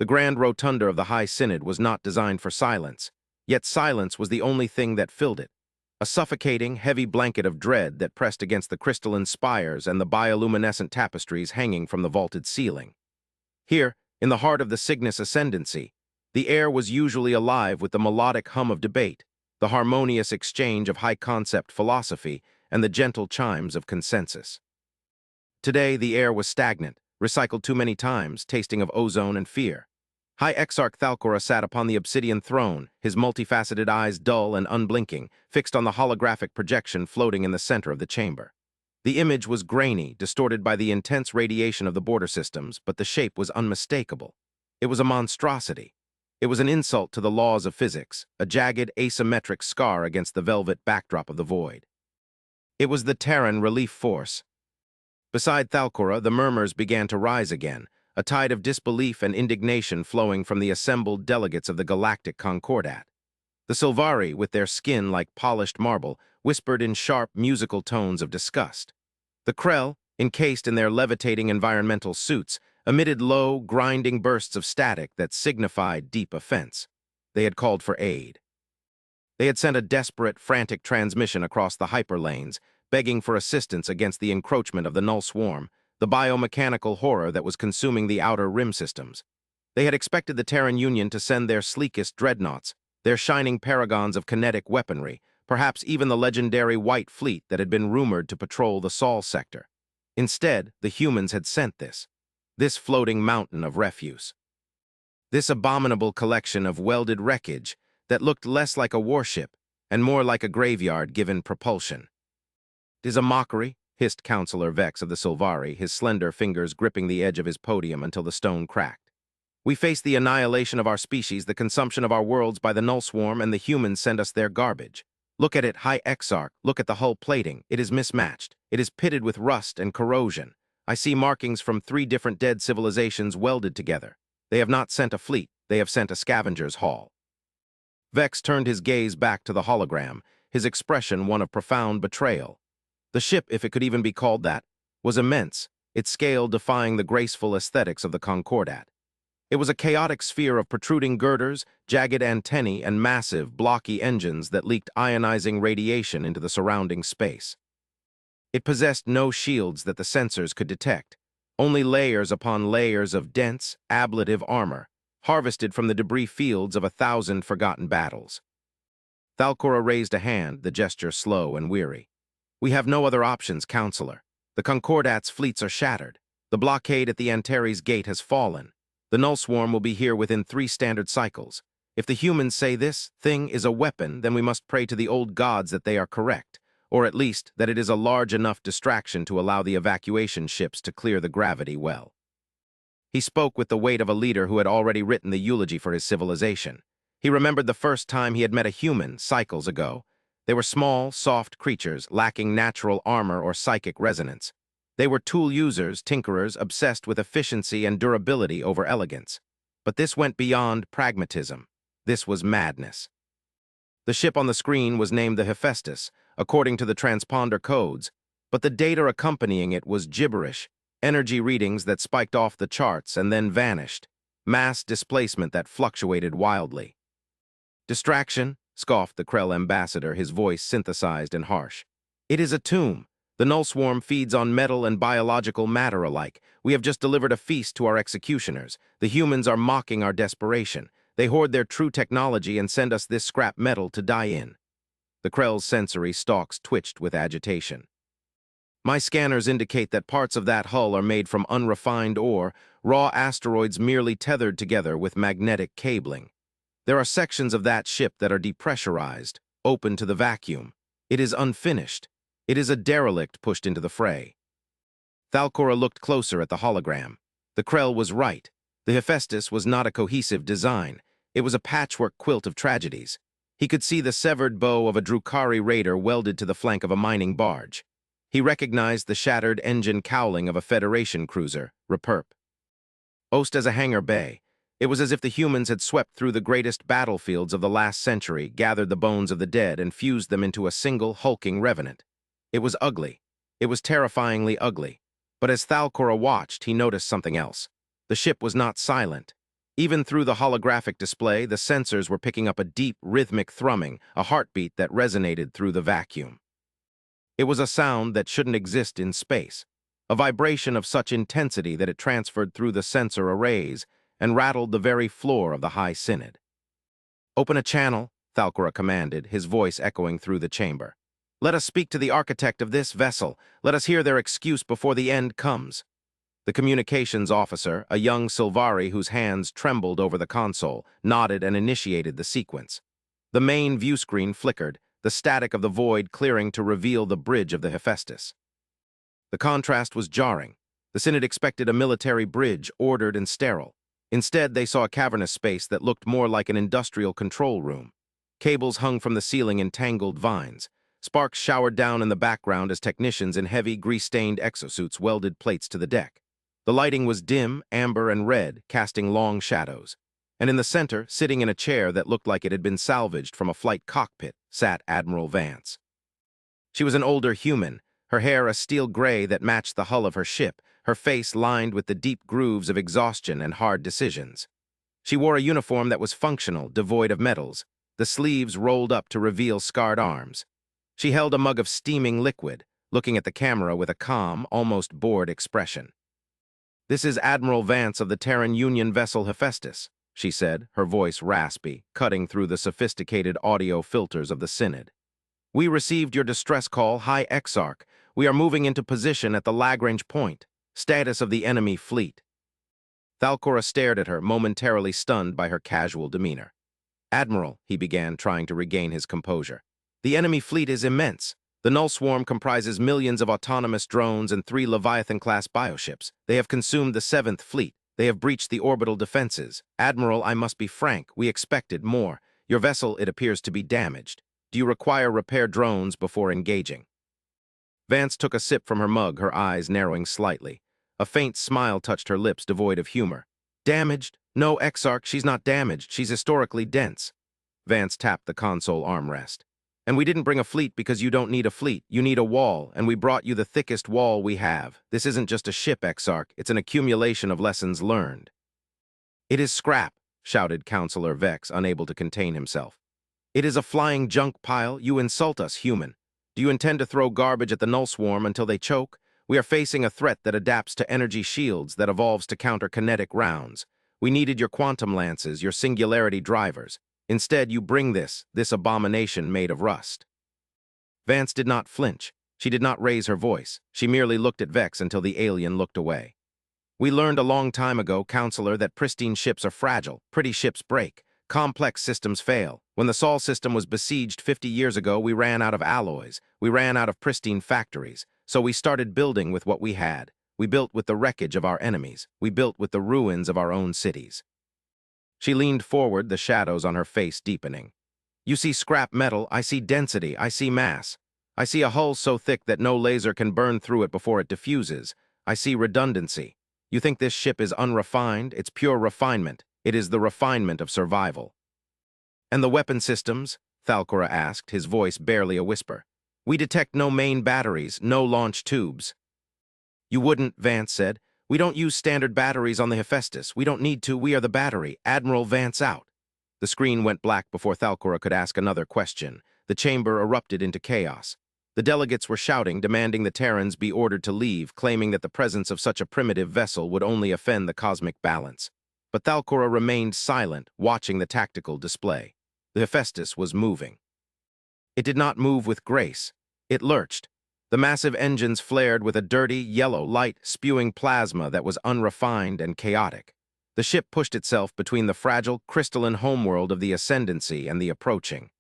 The grand rotunda of the High Synod was not designed for silence, yet silence was the only thing that filled it. A suffocating, heavy blanket of dread that pressed against the crystalline spires and the bioluminescent tapestries hanging from the vaulted ceiling. Here, in the heart of the Cygnus Ascendancy, the air was usually alive with the melodic hum of debate, the harmonious exchange of high-concept philosophy, and the gentle chimes of consensus. Today, the air was stagnant, recycled too many times, tasting of ozone and fear. High Exarch Thalcora sat upon the obsidian throne, his multifaceted eyes dull and unblinking, fixed on the holographic projection floating in the center of the chamber. The image was grainy, distorted by the intense radiation of the border systems, but the shape was unmistakable. It was a monstrosity. It was an insult to the laws of physics, a jagged, asymmetric scar against the velvet backdrop of the void. It was the Terran relief force. Beside Thalcora, the murmurs began to rise again, a tide of disbelief and indignation flowing from the assembled delegates of the Galactic Concordat. The Sylvari, with their skin like polished marble, whispered in sharp, musical tones of disgust. The Krell, encased in their levitating environmental suits, emitted low, grinding bursts of static that signified deep offense. They had called for aid. They had sent a desperate, frantic transmission across the hyperlanes, begging for assistance against the encroachment of the null swarm, the biomechanical horror that was consuming the outer rim systems. They had expected the Terran Union to send their sleekest dreadnoughts, their shining paragons of kinetic weaponry, perhaps even the legendary White Fleet that had been rumored to patrol the Sol sector. Instead, the humans had sent this floating mountain of refuse. This abominable collection of welded wreckage that looked less like a warship and more like a graveyard given propulsion. "'Tis a mockery," hissed Counselor Vex of the Sylvari, his slender fingers gripping the edge of his podium until the stone cracked. "We face the annihilation of our species, the consumption of our worlds by the null swarm, and the humans send us their garbage. Look at it, High Exarch, look at the hull plating. It is mismatched. It is pitted with rust and corrosion. I see markings from 3 different dead civilizations welded together. They have not sent a fleet, they have sent a scavenger's haul." Vex turned his gaze back to the hologram, his expression one of profound betrayal. The ship, if it could even be called that, was immense, its scale defying the graceful aesthetics of the Concordat. It was a chaotic sphere of protruding girders, jagged antennae, and massive, blocky engines that leaked ionizing radiation into the surrounding space. It possessed no shields that the sensors could detect, only layers upon layers of dense, ablative armor, harvested from the debris fields of 1,000 forgotten battles. Thalcora raised a hand, the gesture slow and weary. "We have no other options, Counselor. The Concordat's fleets are shattered. The blockade at the Antares Gate has fallen. The null swarm will be here within 3 standard cycles. If the humans say this thing is a weapon, then we must pray to the old gods that they are correct, or at least that it is a large enough distraction to allow the evacuation ships to clear the gravity well." He spoke with the weight of a leader who had already written the eulogy for his civilization. He remembered the first time he had met a human, cycles ago. They were small, soft creatures, lacking natural armor or psychic resonance. They were tool users, tinkerers, obsessed with efficiency and durability over elegance. But this went beyond pragmatism. This was madness. The ship on the screen was named the Hephaestus, according to the transponder codes, but the data accompanying it was gibberish, energy readings that spiked off the charts and then vanished, mass displacement that fluctuated wildly. "Distraction," scoffed the Krell ambassador, his voice synthesized and harsh. "It is a tomb. The null swarm feeds on metal and biological matter alike. We have just delivered a feast to our executioners. The humans are mocking our desperation. They hoard their true technology and send us this scrap metal to die in." The Krell's sensory stalks twitched with agitation. "My scanners indicate that parts of that hull are made from unrefined ore, raw asteroids merely tethered together with magnetic cabling. There are sections of that ship that are depressurized, open to the vacuum. It is unfinished. It is a derelict pushed into the fray." Thalcora looked closer at the hologram. The Krell was right. The Hephaestus was not a cohesive design. It was a patchwork quilt of tragedies. He could see the severed bow of a Drukhari raider welded to the flank of a mining barge. He recognized the shattered engine cowling of a Federation cruiser, Reperp. Ost as a hangar bay, it was as if the humans had swept through the greatest battlefields of the last century, gathered the bones of the dead, and fused them into a single, hulking revenant. It was ugly. It was terrifyingly ugly. But as Thalcora watched, he noticed something else. The ship was not silent. Even through the holographic display, the sensors were picking up a deep, rhythmic thrumming, a heartbeat that resonated through the vacuum. It was a sound that shouldn't exist in space, a vibration of such intensity that it transferred through the sensor arrays and rattled the very floor of the High Synod. "Open a channel," Thalcora commanded, his voice echoing through the chamber. "Let us speak to the architect of this vessel. Let us hear their excuse before the end comes." The communications officer, a young Silvari whose hands trembled over the console, nodded and initiated the sequence. The main view screen flickered, the static of the void clearing to reveal the bridge of the Hephaestus. The contrast was jarring. The Synod expected a military bridge, ordered and sterile. Instead, they saw a cavernous space that looked more like an industrial control room. Cables hung from the ceiling in tangled vines. Sparks showered down in the background as technicians in heavy, grease-stained exosuits welded plates to the deck. The lighting was dim, amber, and red, casting long shadows. And in the center, sitting in a chair that looked like it had been salvaged from a flight cockpit, sat Admiral Vance. She was an older human, her hair a steel gray that matched the hull of her ship, her face lined with the deep grooves of exhaustion and hard decisions. She wore a uniform that was functional, devoid of medals, the sleeves rolled up to reveal scarred arms. She held a mug of steaming liquid, looking at the camera with a calm, almost bored expression. "This is Admiral Vance of the Terran Union vessel Hephaestus," she said, her voice raspy, cutting through the sophisticated audio filters of the Synod. "We received your distress call, High Exarch. We are moving into position at the Lagrange point. Status of the enemy fleet." Thalcora stared at her, momentarily stunned by her casual demeanor. "Admiral," he began, trying to regain his composure. "The enemy fleet is immense. The Null Swarm comprises millions of autonomous drones and 3 Leviathan-class bioships. They have consumed the 7th Fleet. They have breached the orbital defenses. Admiral, I must be frank, we expected more. Your vessel, it appears to be damaged. Do you require repair drones before engaging?" Vance took a sip from her mug, her eyes narrowing slightly. A faint smile touched her lips, devoid of humor. "Damaged? No, Exarch, she's not damaged. She's historically dense." Vance tapped the console armrest. "And we didn't bring a fleet because you don't need a fleet. You need a wall, and we brought you the thickest wall we have. This isn't just a ship, Exarch. It's an accumulation of lessons learned." "It is scrap," shouted Counselor Vex, unable to contain himself. "It is a flying junk pile. You insult us, human. Do you intend to throw garbage at the Null Swarm until they choke? We are facing a threat that adapts to energy shields, that evolves to counter kinetic rounds. We needed your quantum lances, your singularity drivers. Instead, you bring this abomination made of rust." Vance did not flinch. She did not raise her voice. She merely looked at Vex until the alien looked away. "We learned a long time ago, Counselor, that pristine ships are fragile. Pretty ships break. Complex systems fail. When the Sol system was besieged 50 years ago, we ran out of alloys. We ran out of pristine factories. So we started building with what we had. We built with the wreckage of our enemies. We built with the ruins of our own cities." She leaned forward, the shadows on her face deepening. "You see scrap metal, I see density, I see mass. I see a hull so thick that no laser can burn through it before it diffuses. I see redundancy. You think this ship is unrefined? It's pure refinement. It is the refinement of survival." "And the weapon systems?" Thalcora asked, his voice barely a whisper. "We detect no main batteries, no launch tubes." "You wouldn't," Vance said. "We don't use standard batteries on the Hephaestus. We don't need to. We are the battery. Admiral Vance out." The screen went black before Thalcora could ask another question. The chamber erupted into chaos. The delegates were shouting, demanding the Terrans be ordered to leave, claiming that the presence of such a primitive vessel would only offend the cosmic balance. But Thalcora remained silent, watching the tactical display. The Hephaestus was moving. It did not move with grace. It lurched. The massive engines flared with a dirty, yellow light, spewing plasma that was unrefined and chaotic. The ship pushed itself between the fragile, crystalline homeworld of the Ascendancy and the approaching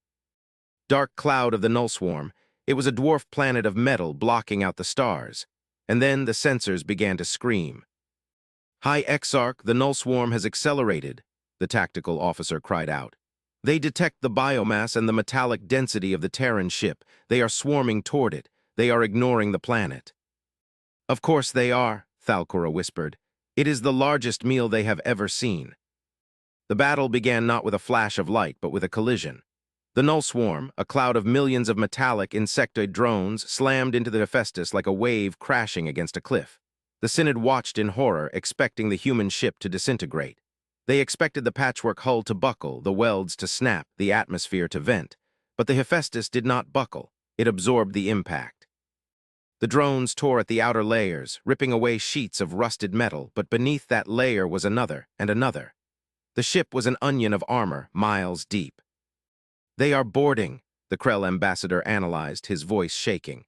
dark cloud of the Null Swarm. It was a dwarf planet of metal blocking out the stars. And then the sensors began to scream. "High Exarch, the Null Swarm has accelerated," the tactical officer cried out. "They detect the biomass and the metallic density of the Terran ship. They are swarming toward it. They are ignoring the planet." "Of course they are," Thalcora whispered. "It is the largest meal they have ever seen." The battle began not with a flash of light, but with a collision. The Null Swarm, a cloud of millions of metallic insectoid drones, slammed into the Hephaestus like a wave crashing against a cliff. The Synod watched in horror, expecting the human ship to disintegrate. They expected the patchwork hull to buckle, the welds to snap, the atmosphere to vent. But the Hephaestus did not buckle. It absorbed the impact. The drones tore at the outer layers, ripping away sheets of rusted metal, but beneath that layer was another and another. The ship was an onion of armor, miles deep. "They are boarding," the Krell ambassador analyzed, his voice shaking.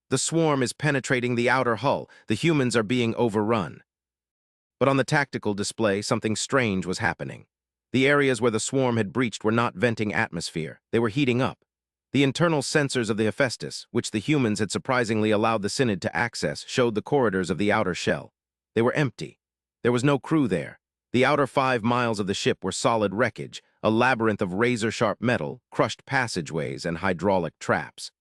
"The swarm is penetrating the outer hull. The humans are being overrun." But on the tactical display, something strange was happening. The areas where the swarm had breached were not venting atmosphere. They were heating up. The internal sensors of the Hephaestus, which the humans had surprisingly allowed the Synod to access, showed the corridors of the outer shell. They were empty. There was no crew there. The outer 5 miles of the ship were solid wreckage, a labyrinth of razor-sharp metal, crushed passageways, and hydraulic traps.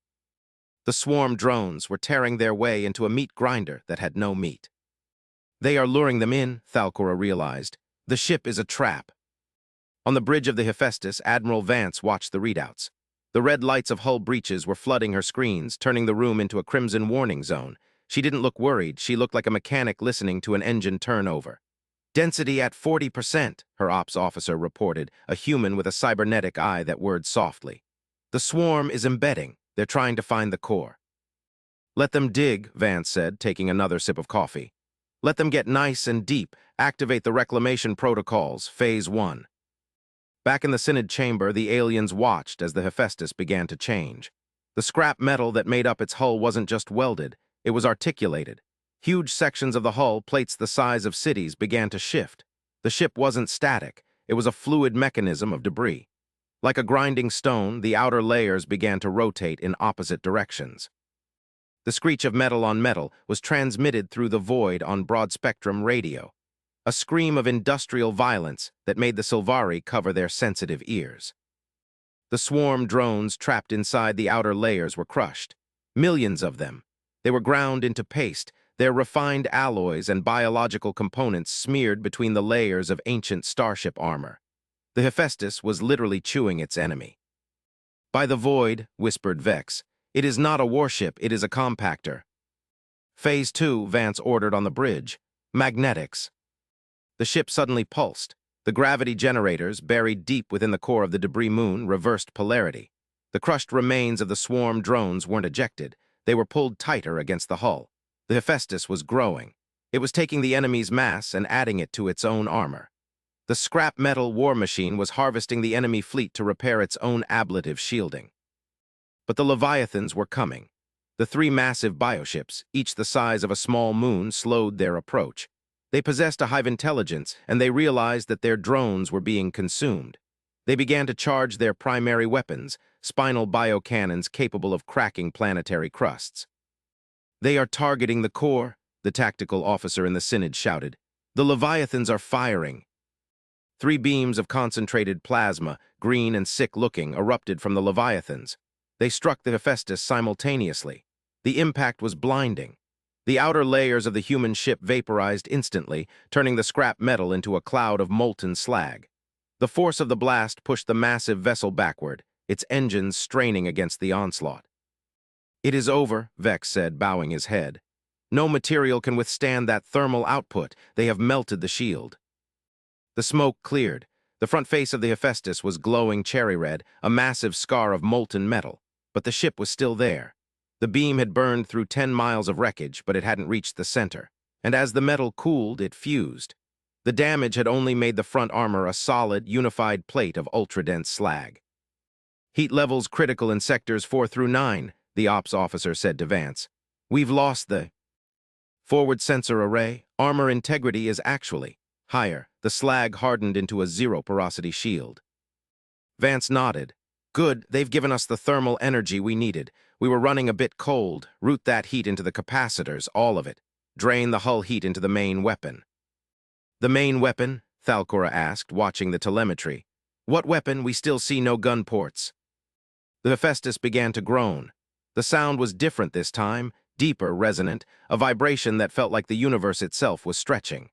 The swarm drones were tearing their way into a meat grinder that had no meat. "They are luring them in," Thalcora realized. "The ship is a trap." On the bridge of the Hephaestus, Admiral Vance watched the readouts. The red lights of hull breaches were flooding her screens, turning the room into a crimson warning zone. She didn't look worried. She looked like a mechanic listening to an engine turnover. "Density at 40%, her ops officer reported, a human with a cybernetic eye that whirred softly. "The swarm is embedding. They're trying to find the core." "Let them dig," Vance said, taking another sip of coffee. "Let them get nice and deep. Activate the reclamation protocols, Phase 1. Back in the Synod chamber, the aliens watched as the Hephaestus began to change. The scrap metal that made up its hull wasn't just welded, it was articulated. Huge sections of the hull, plates the size of cities, began to shift. The ship wasn't static, it was a fluid mechanism of debris. Like a grinding stone, the outer layers began to rotate in opposite directions. The screech of metal on metal was transmitted through the void on broad-spectrum radio. A scream of industrial violence that made the Sylvari cover their sensitive ears. The swarm drones trapped inside the outer layers were crushed. Millions of them. They were ground into paste, their refined alloys and biological components smeared between the layers of ancient starship armor. The Hephaestus was literally chewing its enemy. "By the void," whispered Vex. "It is not a warship, it is a compactor." "Phase 2, Vance ordered on the bridge. Magnetics." The ship suddenly pulsed. The gravity generators, buried deep within the core of the debris moon, reversed polarity. The crushed remains of the swarm drones weren't ejected. They were pulled tighter against the hull. The Hephaestus was growing. It was taking the enemy's mass and adding it to its own armor. The scrap metal war machine was harvesting the enemy fleet to repair its own ablative shielding. But the Leviathans were coming. The 3 massive bioships, each the size of a small moon, slowed their approach. They possessed a hive intelligence, and they realized that their drones were being consumed. They began to charge their primary weapons, spinal biocannons capable of cracking planetary crusts. "They are targeting the core," the tactical officer in the Synod shouted. "The Leviathans are firing." 3 beams of concentrated plasma, green and sick-looking, erupted from the Leviathans. They struck the Hephaestus simultaneously. The impact was blinding. The outer layers of the human ship vaporized instantly, turning the scrap metal into a cloud of molten slag. The force of the blast pushed the massive vessel backward, its engines straining against the onslaught. "It is over," Vex said, bowing his head. "No material can withstand that thermal output. They have melted the shield." The smoke cleared. The front face of the Hephaestus was glowing cherry red, a massive scar of molten metal, but the ship was still there. The beam had burned through 10 miles of wreckage, but it hadn't reached the center. And as the metal cooled, it fused. The damage had only made the front armor a solid, unified plate of ultra-dense slag. "Heat levels critical in sectors 4 through 9, the ops officer said to Vance. "We've lost the forward sensor array. Armor integrity is actually higher." The slag hardened into a zero-porosity shield. Vance nodded. "Good, they've given us the thermal energy we needed. We were running a bit cold. Route that heat into the capacitors, all of it. Drain the hull heat into the main weapon." "The main weapon?" Thalcora asked, watching the telemetry. "What weapon? We still see no gun ports." The Hephaestus began to groan. The sound was different this time, deeper, resonant, a vibration that felt like the universe itself was stretching.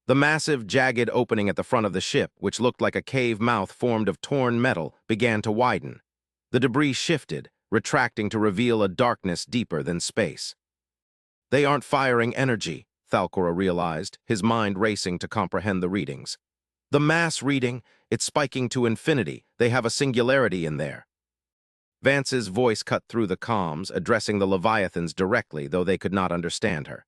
The massive, jagged opening at the front of the ship, which looked like a cave mouth formed of torn metal, began to widen. The debris shifted, retracting to reveal a darkness deeper than space. "They aren't firing energy," Thalcora realized, his mind racing to comprehend the readings. The mass reading, it's spiking to infinity. They have a singularity in there. Vance's voice cut through the comms, addressing the Leviathans directly, though they could not understand her.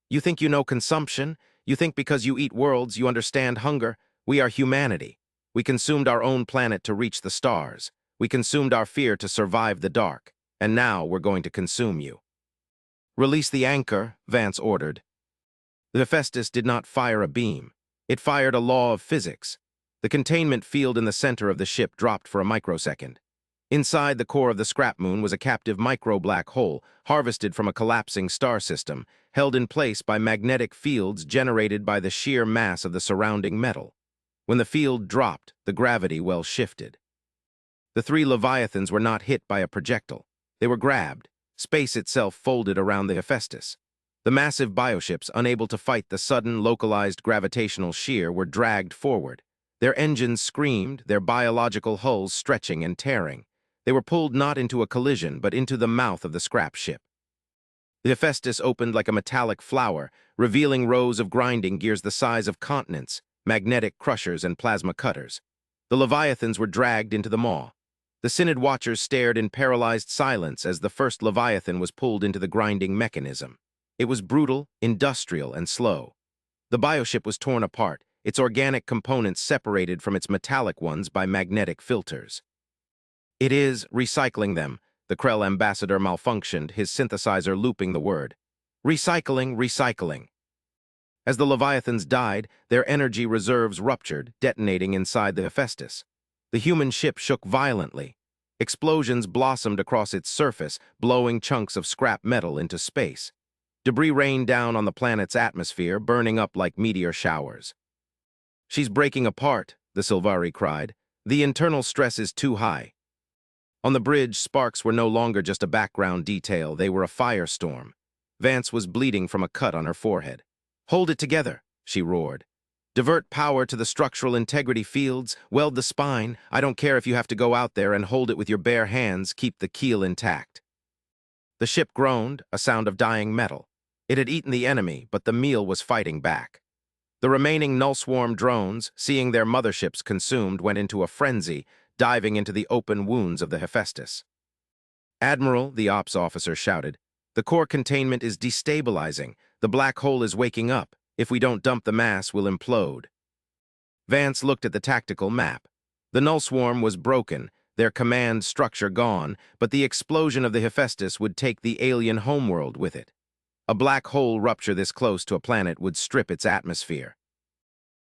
You think you know consumption? You think because you eat worlds you understand hunger? We are humanity. We consumed our own planet to reach the stars. We consumed our fear to survive the dark. And now we're going to consume you. Release the anchor, Vance ordered. The Hephaestus did not fire a beam. It fired a law of physics. The containment field in the center of the ship dropped for a microsecond. Inside the core of the scrap moon was a captive micro-black hole, harvested from a collapsing star system, held in place by magnetic fields generated by the sheer mass of the surrounding metal. When the field dropped, the gravity well shifted. The three Leviathans were not hit by a projectile. They were grabbed. Space itself folded around the Hephaestus. The massive bioships, unable to fight the sudden, localized gravitational shear, were dragged forward. Their engines screamed, their biological hulls stretching and tearing. They were pulled not into a collision, but into the mouth of the scrap ship. The Hephaestus opened like a metallic flower, revealing rows of grinding gears the size of continents, magnetic crushers and plasma cutters. The Leviathans were dragged into the maw. The Synod Watchers stared in paralyzed silence as the first Leviathan was pulled into the grinding mechanism. It was brutal, industrial, and slow. The bioship was torn apart, its organic components separated from its metallic ones by magnetic filters. It is recycling them, the Krell ambassador malfunctioned, his synthesizer looping the word. Recycling, recycling. As the Leviathans died, their energy reserves ruptured, detonating inside the Hephaestus. The human ship shook violently. Explosions blossomed across its surface, blowing chunks of scrap metal into space. Debris rained down on the planet's atmosphere, burning up like meteor showers. She's breaking apart, the Sylvari cried. The internal stress is too high. On the bridge, sparks were no longer just a background detail, they were a firestorm. Vance was bleeding from a cut on her forehead. Hold it together, she roared. Divert power to the structural integrity fields, weld the spine. I don't care if you have to go out there and hold it with your bare hands, keep the keel intact. The ship groaned, a sound of dying metal. It had eaten the enemy, but the meal was fighting back. The remaining null swarm drones, seeing their motherships consumed, went into a frenzy, diving into the open wounds of the Hephaestus. Admiral, the ops officer shouted, the core containment is destabilizing. The black hole is waking up. If we don't dump the mass, we'll implode. Vance looked at the tactical map. The null swarm was broken, their command structure gone, but the explosion of the Hephaestus would take the alien homeworld with it. A black hole rupture this close to a planet would strip its atmosphere.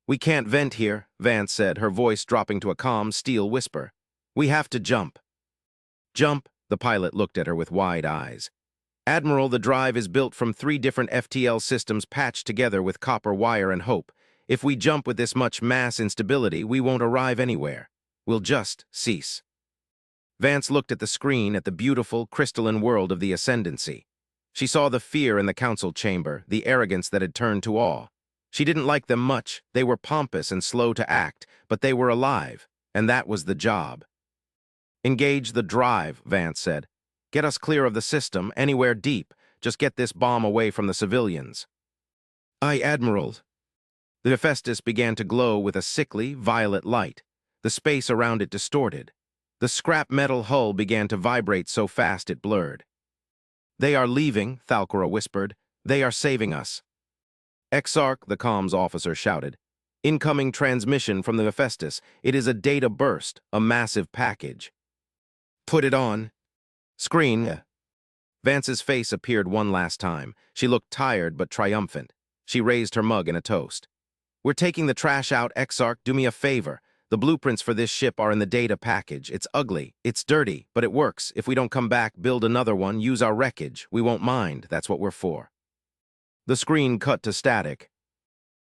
We can't vent here, Vance said, her voice dropping to a calm, steel whisper. We have to jump. Jump, the pilot looked at her with wide eyes. Admiral, the drive is built from 3 different FTL systems patched together with copper wire and hope. If we jump with this much mass instability, we won't arrive anywhere. We'll just cease. Vance looked at the screen at the beautiful, crystalline world of the Ascendancy. She saw the fear in the council chamber, the arrogance that had turned to awe. She didn't like them much. They were pompous and slow to act, but they were alive, and that was the job. Engage the drive, Vance said. Get us clear of the system, anywhere deep. Just get this bomb away from the civilians. Aye, Admiral. The Hephaestus began to glow with a sickly, violet light. The space around it distorted. The scrap metal hull began to vibrate so fast it blurred. They are leaving, Thalcora whispered. They are saving us. Exarch, the comms officer shouted. Incoming transmission from the Hephaestus. It is a data burst, a massive package. Put it on. Screen. Vance's face appeared one last time. She looked tired but triumphant. She raised her mug in a toast. We're taking the trash out, Exarch. Do me a favor. The blueprints for this ship are in the data package. It's ugly. It's dirty, but it works. If we don't come back, build another one, use our wreckage. We won't mind. That's what we're for. The screen cut to static.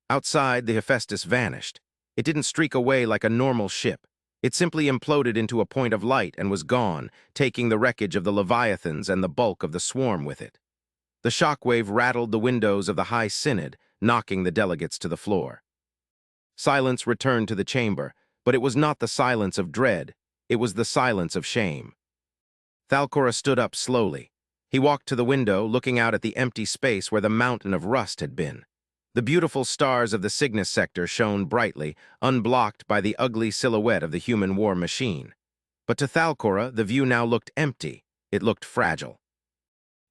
Outside, the Hephaestus vanished. It didn't streak away like a normal ship. It simply imploded into a point of light and was gone, taking the wreckage of the Leviathans and the bulk of the swarm with it. The shockwave rattled the windows of the High Synod, knocking the delegates to the floor. Silence returned to the chamber, but it was not the silence of dread. It was the silence of shame. Thalcora stood up slowly. He walked to the window, looking out at the empty space where the mountain of rust had been. The beautiful stars of the Cygnus sector shone brightly, unblocked by the ugly silhouette of the human war machine. But to Thalcora, the view now looked empty. It looked fragile.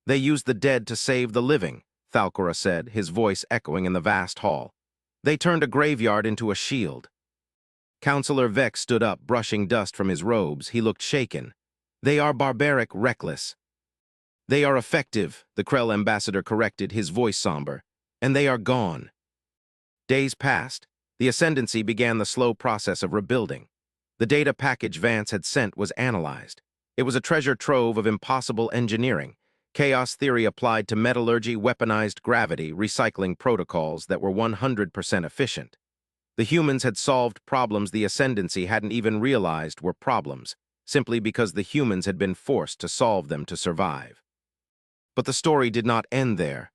"They used the dead to save the living," Thalcora said, his voice echoing in the vast hall. "They turned a graveyard into a shield." Counselor Vex stood up, brushing dust from his robes. He looked shaken. "They are barbaric, reckless." "They are effective," the Krell ambassador corrected, his voice somber. "And they are gone." Days passed. The Ascendancy began the slow process of rebuilding. The data package Vance had sent was analyzed. It was a treasure trove of impossible engineering. Chaos theory applied to metallurgy, weaponized gravity, recycling protocols that were 100% efficient. The humans had solved problems the Ascendancy hadn't even realized were problems, simply because the humans had been forced to solve them to survive. But the story did not end there.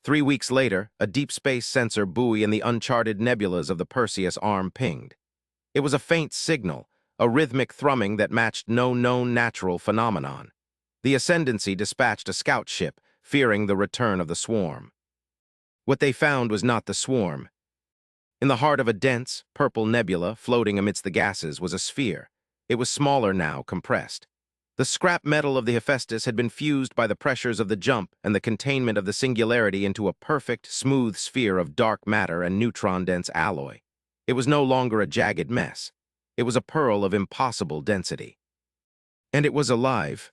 3 weeks later, a deep space sensor buoy in the uncharted nebulas of the Perseus arm pinged. It was a faint signal, a rhythmic thrumming that matched no known natural phenomenon. The Ascendancy dispatched a scout ship, fearing the return of the swarm. What they found was not the swarm. In the heart of a dense, purple nebula floating amidst the gases was a sphere. It was smaller now, compressed. The scrap metal of the Hephaestus had been fused by the pressures of the jump and the containment of the singularity into a perfect, smooth sphere of dark matter and neutron-dense alloy. It was no longer a jagged mess. It was a pearl of impossible density. And it was alive.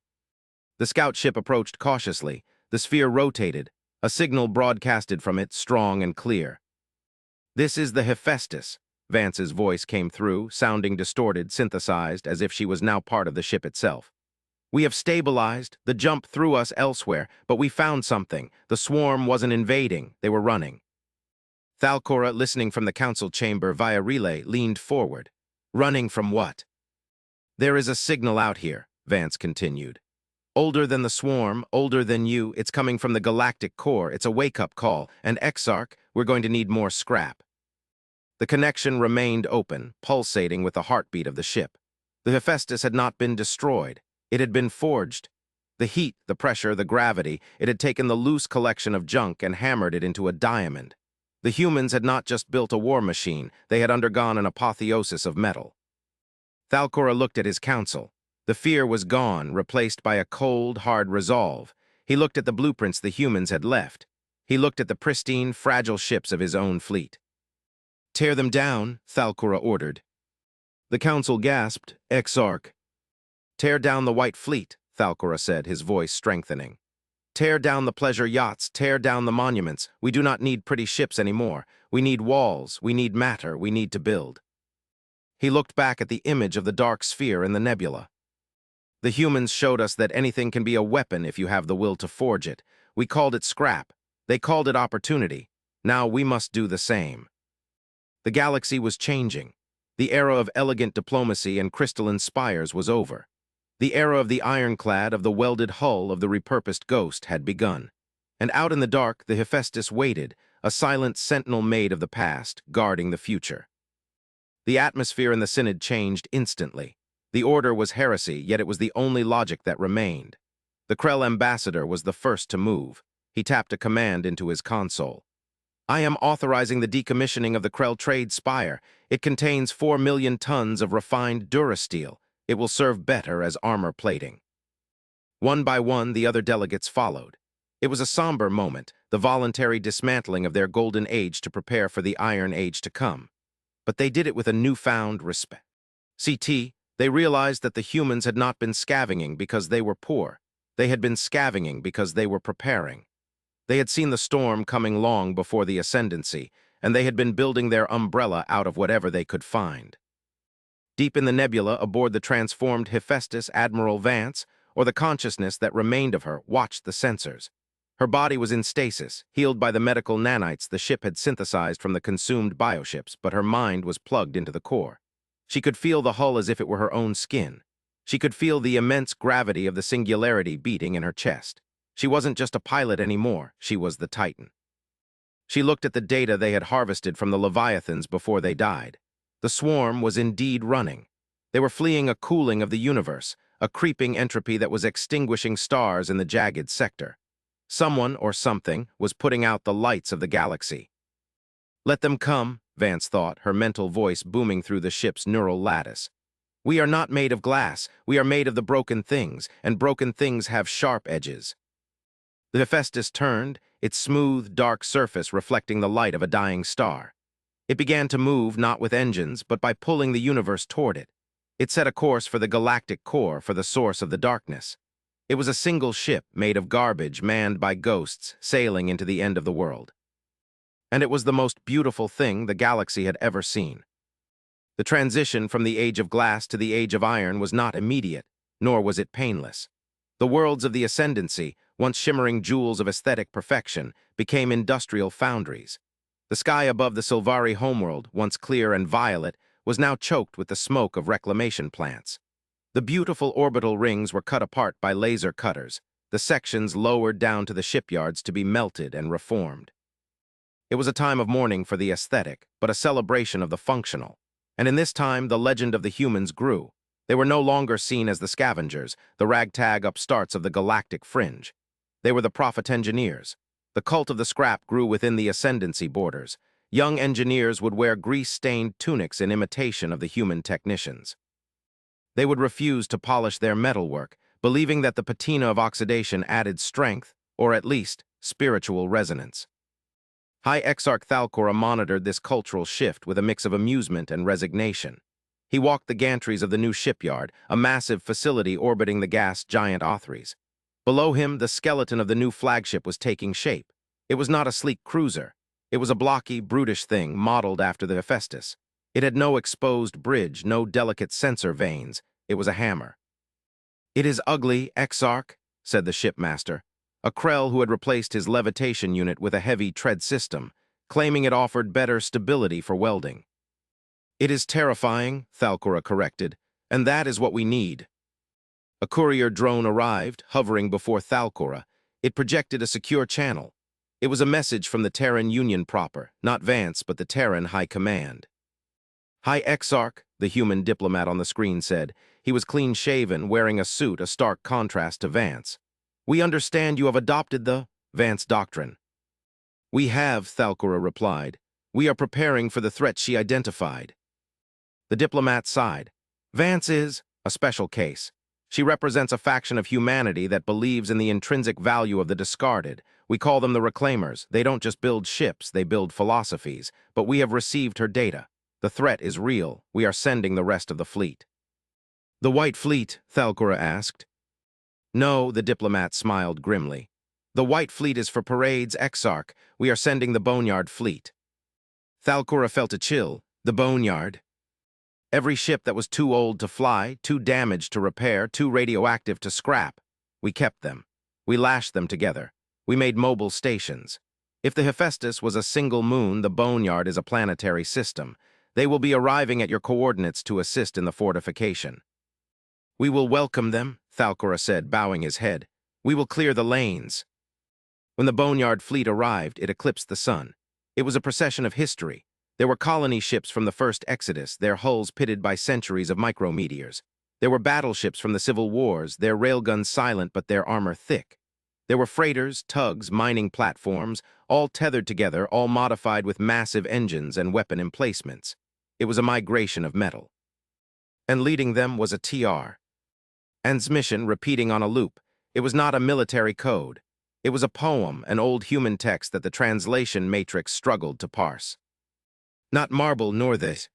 The scout ship approached cautiously. The sphere rotated. A signal broadcasted from it, strong and clear. "This is the Hephaestus," Vance's voice came through, sounding distorted, synthesized, as if she was now part of the ship itself. "We have stabilized. The jump threw us elsewhere, but we found something. The swarm wasn't invading. They were running." Thalcora, listening from the council chamber via relay, leaned forward. "Running from what?" "There is a signal out here," Vance continued. "Older than the swarm, older than you. It's coming from the Galactic core. It's a wake-up call. And Exarch, we're going to need more scrap." The connection remained open, pulsating with the heartbeat of the ship. The Hephaestus had not been destroyed. It had been forged. The heat, the pressure, the gravity, it had taken the loose collection of junk and hammered it into a diamond. The humans had not just built a war machine, they had undergone an apotheosis of metal. Thalcora looked at his council. The fear was gone, replaced by a cold, hard resolve. He looked at the blueprints the humans had left. He looked at the pristine, fragile ships of his own fleet. "Tear them down," Thalcora ordered. The council gasped, "Exarch." "Tear down the White Fleet," Thalcora said, his voice strengthening. "Tear down the pleasure yachts, tear down the monuments. We do not need pretty ships anymore. We need walls, we need matter, we need to build." He looked back at the image of the dark sphere in the nebula. "The humans showed us that anything can be a weapon if you have the will to forge it. We called it scrap. They called it opportunity. Now we must do the same." The galaxy was changing. The era of elegant diplomacy and crystalline spires was over. The era of the ironclad, of the welded hull, of the repurposed ghost had begun. And out in the dark, the Hephaestus waited, a silent sentinel maid of the past, guarding the future. The atmosphere in the Synod changed instantly. The order was heresy, yet it was the only logic that remained. The Krell ambassador was the first to move. He tapped a command into his console. "I am authorizing the decommissioning of the Krell trade spire. It contains 4 million tons of refined durasteel. It will serve better as armor plating." One by one, the other delegates followed. It was a somber moment, the voluntary dismantling of their golden age to prepare for the Iron Age to come. But they did it with a newfound respect. They realized that the humans had not been scavenging because they were poor. They had been scavenging because they were preparing. They had seen the storm coming long before the Ascendancy, and they had been building their umbrella out of whatever they could find. Deep in the nebula, aboard the transformed Hephaestus, Admiral Vance, or the consciousness that remained of her, watched the sensors. Her body was in stasis, healed by the medical nanites the ship had synthesized from the consumed bioships, but her mind was plugged into the core. She could feel the hull as if it were her own skin. She could feel the immense gravity of the singularity beating in her chest. She wasn't just a pilot anymore, she was the Titan. She looked at the data they had harvested from the Leviathans before they died. The swarm was indeed running. They were fleeing a cooling of the universe, a creeping entropy that was extinguishing stars in the jagged sector. Someone, or something, was putting out the lights of the galaxy. Let them come, Vance thought, her mental voice booming through the ship's neural lattice. We are not made of glass, we are made of the broken things, and broken things have sharp edges. The Hephaestus turned, its smooth, dark surface reflecting the light of a dying star. It began to move not with engines, but by pulling the universe toward it. It set a course for the galactic core, for the source of the darkness. It was a single ship made of garbage, manned by ghosts, sailing into the end of the world. And it was the most beautiful thing the galaxy had ever seen. The transition from the age of glass to the age of iron was not immediate, nor was it painless. The worlds of the ascendancy, once shimmering jewels of aesthetic perfection, became industrial foundries. The sky above the Silvari homeworld, once clear and violet, was now choked with the smoke of reclamation plants. The beautiful orbital rings were cut apart by laser cutters, the sections lowered down to the shipyards to be melted and reformed. It was a time of mourning for the aesthetic, but a celebration of the functional. And in this time, the legend of the humans grew. They were no longer seen as the scavengers, the ragtag upstarts of the galactic fringe. They were the prophet engineers. The cult of the scrap grew within the ascendancy borders. Young engineers would wear grease-stained tunics in imitation of the human technicians. They would refuse to polish their metalwork, believing that the patina of oxidation added strength, or at least, spiritual resonance. High Exarch Thalcora monitored this cultural shift with a mix of amusement and resignation. He walked the gantries of the new shipyard, a massive facility orbiting the gas giant Othries. Below him, the skeleton of the new flagship was taking shape. It was not a sleek cruiser. It was a blocky, brutish thing modeled after the Hephaestus. It had no exposed bridge, no delicate sensor vanes. It was a hammer. "It is ugly, Exarch," said the shipmaster, a Krell who had replaced his levitation unit with a heavy tread system, claiming it offered better stability for welding. "It is terrifying," Thalcora corrected, "and that is what we need." A courier drone arrived, hovering before Thalcora. It projected a secure channel. It was a message from the Terran Union proper, not Vance, but the Terran High Command. "High Exarch," the human diplomat on the screen said. He was clean-shaven, wearing a suit, a stark contrast to Vance. "We understand you have adopted the Vance doctrine." "We have," Thalcora replied. "We are preparing for the threat she identified." The diplomat sighed. "Vance is a special case. She represents a faction of humanity that believes in the intrinsic value of the discarded. We call them the Reclaimers. They don't just build ships, they build philosophies. But we have received her data. The threat is real. We are sending the rest of the fleet." "The White Fleet?" Thalcora asked. "No," the diplomat smiled grimly. "The White Fleet is for parades, Exarch. We are sending the Boneyard Fleet." Thalcora felt a chill. The Boneyard. Every ship that was too old to fly, too damaged to repair, too radioactive to scrap. We kept them. We lashed them together. We made mobile stations. If the Hephaestus was a single moon, the Boneyard is a planetary system. They will be arriving at your coordinates to assist in the fortification. "We will welcome them," Thalcora said, bowing his head. "We will clear the lanes." When the Boneyard fleet arrived, it eclipsed the sun. It was a procession of history. There were colony ships from the first Exodus, their hulls pitted by centuries of micrometeors. There were battleships from the Civil Wars, their railguns silent but their armor thick. There were freighters, tugs, mining platforms, all tethered together, all modified with massive engines and weapon emplacements. It was a migration of metal. And leading them was a TR. Transmission repeating on a loop. It was not a military code. It was a poem, an old human text that the translation matrix struggled to parse. "Not marble nor this,"